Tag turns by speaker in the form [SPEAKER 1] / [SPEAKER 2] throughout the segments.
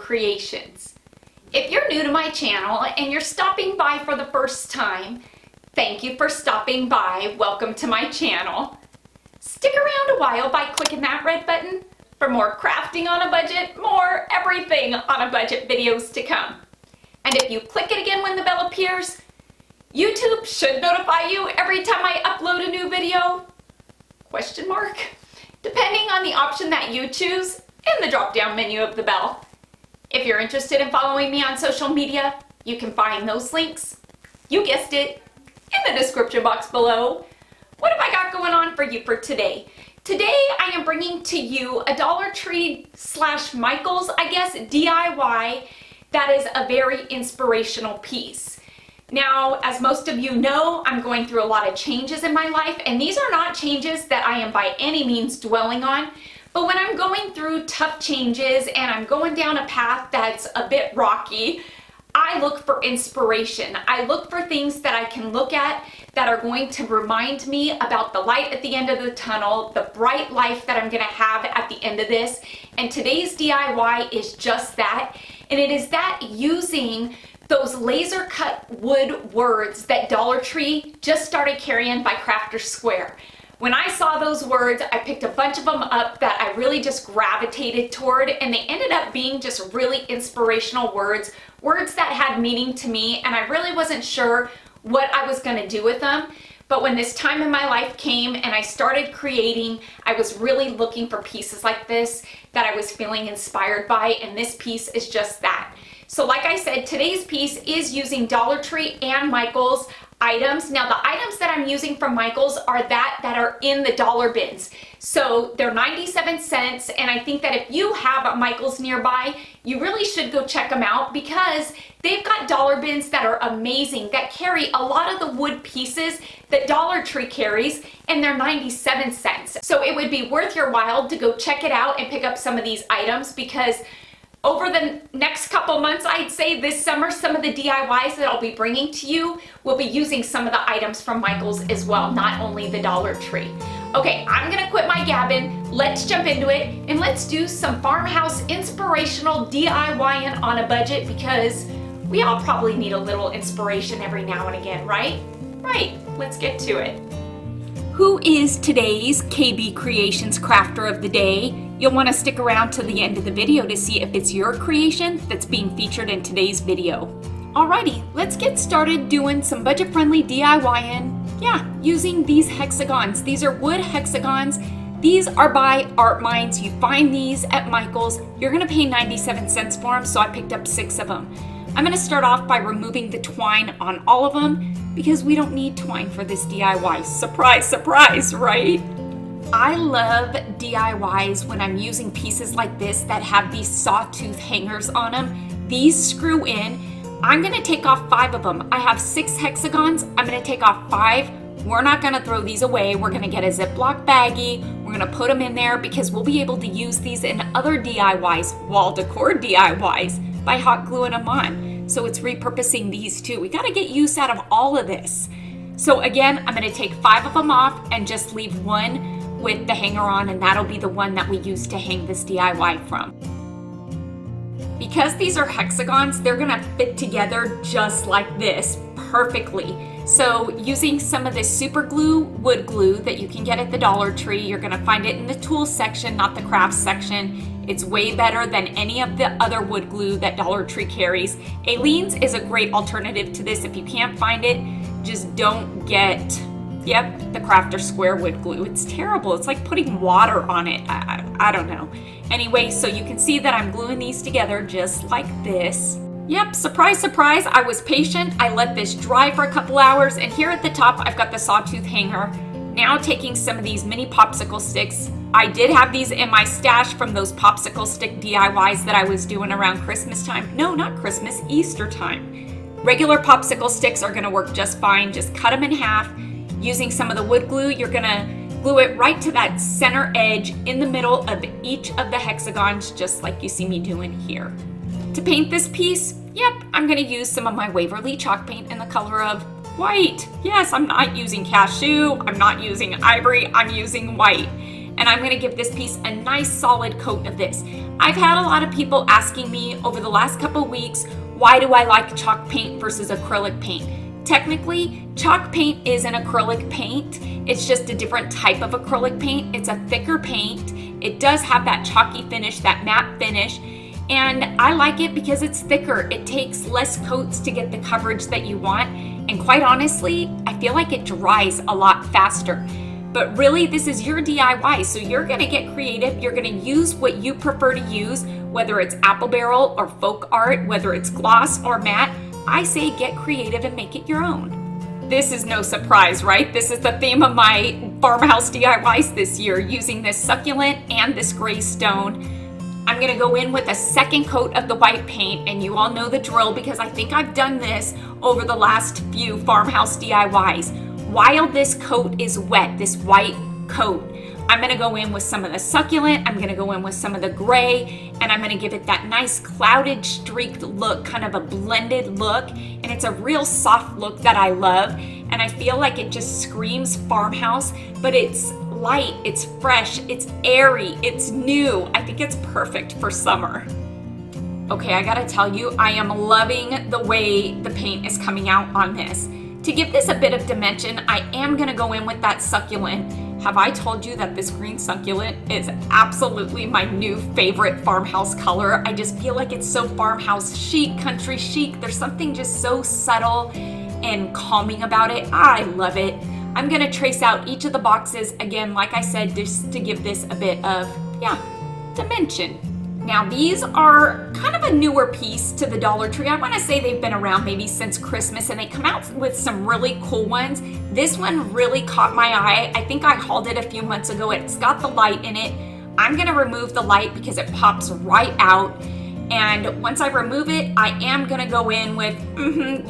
[SPEAKER 1] creations. If you're new to my channel and you're stopping by for the first time, thank you for stopping by. Welcome to my channel. Stick around a while by clicking that red button for more crafting on a budget, more everything on a budget videos to come. And if you click it again when the bell appears, YouTube should notify you every time I upload a new video? Question mark? Depending on the option that you choose in the drop-down menu of the bell. If you're interested in following me on social media, you can find those links, you guessed it, in the description box below. What have I got going on for you for today? Today I am bringing to you a Dollar Tree / Michael's, I guess, DIY that is a very inspirational piece. Now, as most of you know, I'm going through a lot of changes in my life, and these are not changes that I am by any means dwelling on. But when I'm going through tough changes and I'm going down a path that's a bit rocky, I look for inspiration. I look for things that I can look at that are going to remind me about the light at the end of the tunnel, the bright life that I'm gonna have at the end of this. And today's DIY is just that. And it is that using those laser cut wood words that Dollar Tree just started carrying by Crafter's Square. When I saw those words, I picked a bunch of them up that I really just gravitated toward, and they ended up being just really inspirational words that had meaning to me, and I really wasn't sure what I was going to do with them. But when this time in my life came and I started creating, I was really looking for pieces like this that I was feeling inspired by, and this piece is just that. So like I said, today's piece is using Dollar Tree and Michael's items. Now the items that I'm using from Michael's are that are in the dollar bins. So they're 97 cents, and I think that if you have a Michael's nearby, you really should go check them out because they've got dollar bins that are amazing, that carry a lot of the wood pieces that Dollar Tree carries, and they're 97 cents. So it would be worth your while to go check it out and pick up some of these items because over the next couple months, I'd say this summer, some of the DIYs that I'll be bringing to you will be using some of the items from Michael's as well, not only the Dollar Tree. Okay, I'm gonna quit my gabbing, let's jump into it, and let's do some farmhouse inspirational DIYing on a budget because we all probably need a little inspiration every now and again, right? Right, let's get to it. Who is today's KB Creations Crafter of the Day? You'll want to stick around to the end of the video to see if it's your creation that's being featured in today's video. Alrighty, let's get started doing some budget-friendly DIYing. Yeah, using these hexagons. These are wood hexagons. These are by Art Minds. You find these at Michael's. You're gonna pay 97 cents for them, so I picked up 6 of them. I'm gonna start off by removing the twine on all of them because we don't need twine for this DIY. Surprise, surprise, right? I love DIYs when I'm using pieces like this that have these sawtooth hangers on them. These screw in. I'm gonna take off 5 of them. I have 6 hexagons. I'm gonna take off 5. We're not gonna throw these away. We're gonna get a Ziploc baggie. We're gonna put them in there because we'll be able to use these in other DIYs, wall decor DIYs, by hot gluing them on. So it's repurposing these too. We gotta get use out of all of this. So again, I'm gonna take 5 of them off and just leave 1 with the hanger on, and that'll be the one that we use to hang this DIY from. Because these are hexagons, they're gonna fit together just like this perfectly. So using some of this super glue, wood glue that you can get at the Dollar Tree, you're gonna find it in the tools section, not the crafts section. It's way better than any of the other wood glue that Dollar Tree carries. Aleene's is a great alternative to this. If you can't find it, just don't get the Crafter's Square wood glue. It's terrible. It's like putting water on it. I don't know. Anyway, so you can see that I'm gluing these together just like this. Yep, surprise, surprise. I was patient. I let this dry for a couple hours, and here at the top, I've got the sawtooth hanger. Now taking some of these mini popsicle sticks. I did have these in my stash from those popsicle stick DIYs that I was doing around Christmas time. No, not Christmas, Easter time. Regular popsicle sticks are gonna work just fine. Just cut them in half. Using some of the wood glue, you're gonna glue it right to that center edge in the middle of each of the hexagons, just like you see me doing here. To paint this piece, yep, I'm gonna use some of my Waverly chalk paint in the color of white. Yes, I'm not using cashew, I'm not using ivory, I'm using white. And I'm gonna give this piece a nice solid coat of this. I've had a lot of people asking me over the last couple weeks, why do I like chalk paint versus acrylic paint? Technically, chalk paint is an acrylic paint. It's just a different type of acrylic paint. It's a thicker paint. It does have that chalky finish, that matte finish. And I like it because it's thicker. It takes less coats to get the coverage that you want. And quite honestly, I feel like it dries a lot faster. But really, this is your DIY, so you're gonna get creative. You're gonna use what you prefer to use, whether it's apple barrel or folk art, whether it's gloss or matte. I say get creative and make it your own. This is no surprise, right? This is the theme of my farmhouse DIYs this year, using this succulent and this gray stone. I'm gonna go in with a second coat of the white paint, and you all know the drill because I think I've done this over the last few farmhouse DIYs. While this coat is wet, this white coat, I'm gonna go in with some of the succulent, I'm gonna go in with some of the gray, and I'm gonna give it that nice clouded, streaked look, kind of a blended look, and it's a real soft look that I love, and I feel like it just screams farmhouse, but it's light, it's fresh, it's airy, it's new. I think it's perfect for summer. Okay, I gotta tell you, I am loving the way the paint is coming out on this. To give this a bit of dimension, I am gonna go in with that succulent. Have I told you that this green succulent is absolutely my new favorite farmhouse color? I just feel like it's so farmhouse chic, country chic. There's something just so subtle and calming about it. I love it. I'm gonna trace out each of the boxes, again, like I said, just to give this a bit of, dimension. Now these are kind of a newer piece to the Dollar Tree. I wanna say they've been around maybe since Christmas, and they come out with some really cool ones. This one really caught my eye. I think I hauled it a few months ago. It's got the light in it. I'm gonna remove the light because it pops right out. And once I remove it, I am gonna go in with,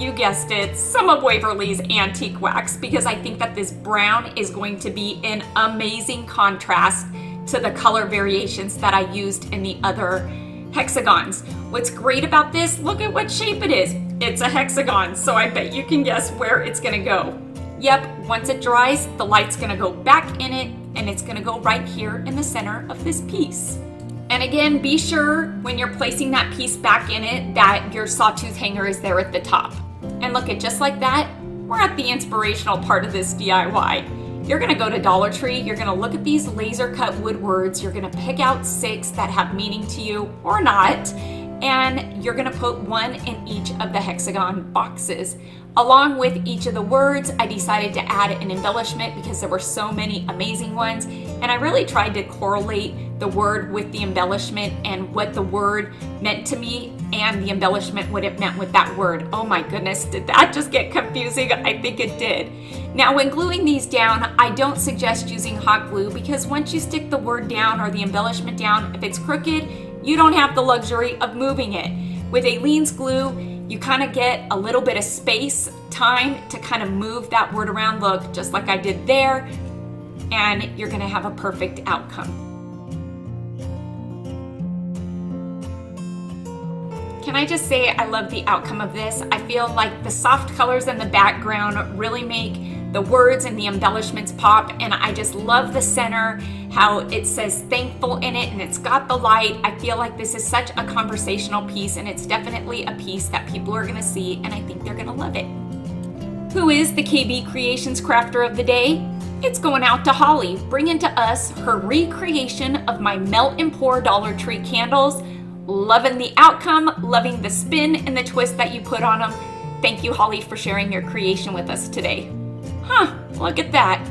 [SPEAKER 1] you guessed it, some of Waverly's Antique Wax, because I think that this brown is going to be an amazing contrast to the color variations that I used in the other hexagons. What's great about this, look at what shape it is. It's a hexagon, so I bet you can guess where it's gonna go. Yep, once it dries, the light's gonna go back in it, and it's gonna go right here in the center of this piece. And again, be sure when you're placing that piece back in it that your sawtooth hanger is there at the top. And look at just like that, we're at the inspirational part of this DIY. You're gonna go to Dollar Tree, you're gonna look at these laser cut wood words, you're gonna pick out 6 that have meaning to you or not, and you're gonna put one in each of the hexagon boxes. Along with each of the words, I decided to add an embellishment because there were so many amazing ones, and I really tried to correlate the word with the embellishment and what the word meant to me and the embellishment what it meant with that word. Oh my goodness, did that just get confusing? I think it did. Now when gluing these down, I don't suggest using hot glue because once you stick the word down or the embellishment down, if it's crooked, you don't have the luxury of moving it. With Aleene's glue, you kind of get a little bit of space, time to kind of move that word around, look, just like I did there, and you're gonna have a perfect outcome. Can I just say I love the outcome of this? I feel like the soft colors in the background really make the words and the embellishments pop, and I just love the center, how it says thankful in it, and it's got the light. I feel like this is such a conversational piece, and it's definitely a piece that people are gonna see, and I think they're gonna love it. Who is the KB Creations Crafter of the Day? It's going out to Holly, bringing to us her recreation of my Melt and Pour Dollar Tree candles. Loving the outcome, loving the spin and the twist that you put on them. Thank you, Holly, for sharing your creation with us today. Huh, look at that.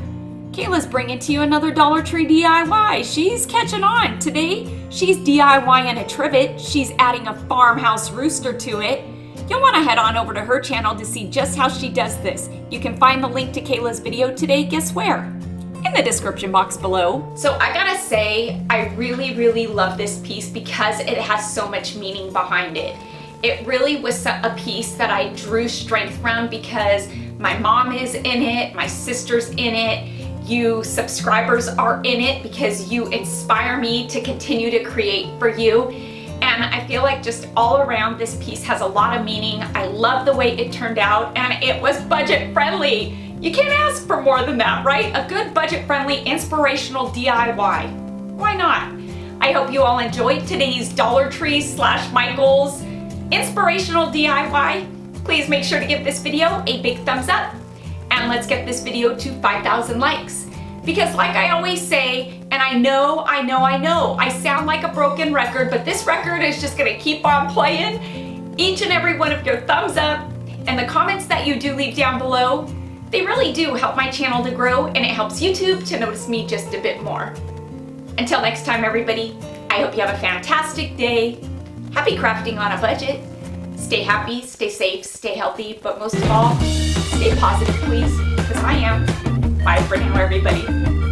[SPEAKER 1] Kayla's bringing to you another Dollar Tree DIY. She's catching on. Today, she's DIYing a trivet. She's adding a farmhouse rooster to it. You'll want to head on over to her channel to see just how she does this. You can find the link to Kayla's video today, guess where? In the description box below. So I gotta say, I really love this piece because it has so much meaning behind it. It really was a piece that I drew strength from because my mom is in it, my sister's in it, you subscribers are in it because you inspire me to continue to create for you. And I feel like just all around this piece has a lot of meaning. I love the way it turned out, and it was budget friendly. You can't ask for more than that, right? A good budget-friendly, inspirational DIY. Why not? I hope you all enjoyed today's Dollar Tree / Michael's inspirational DIY. Please make sure to give this video a big thumbs up, and let's get this video to 5,000 likes. Because like I always say, and I know, I sound like a broken record, but this record is just gonna keep on playing. Each and every one of your thumbs up and the comments that you do leave down below, they really do help my channel to grow, and it helps YouTube to notice me just a bit more. Until next time, everybody, I hope you have a fantastic day. Happy crafting on a budget. Stay happy, stay safe, stay healthy, but most of all, stay positive, please, because I am. Bye for now, everybody.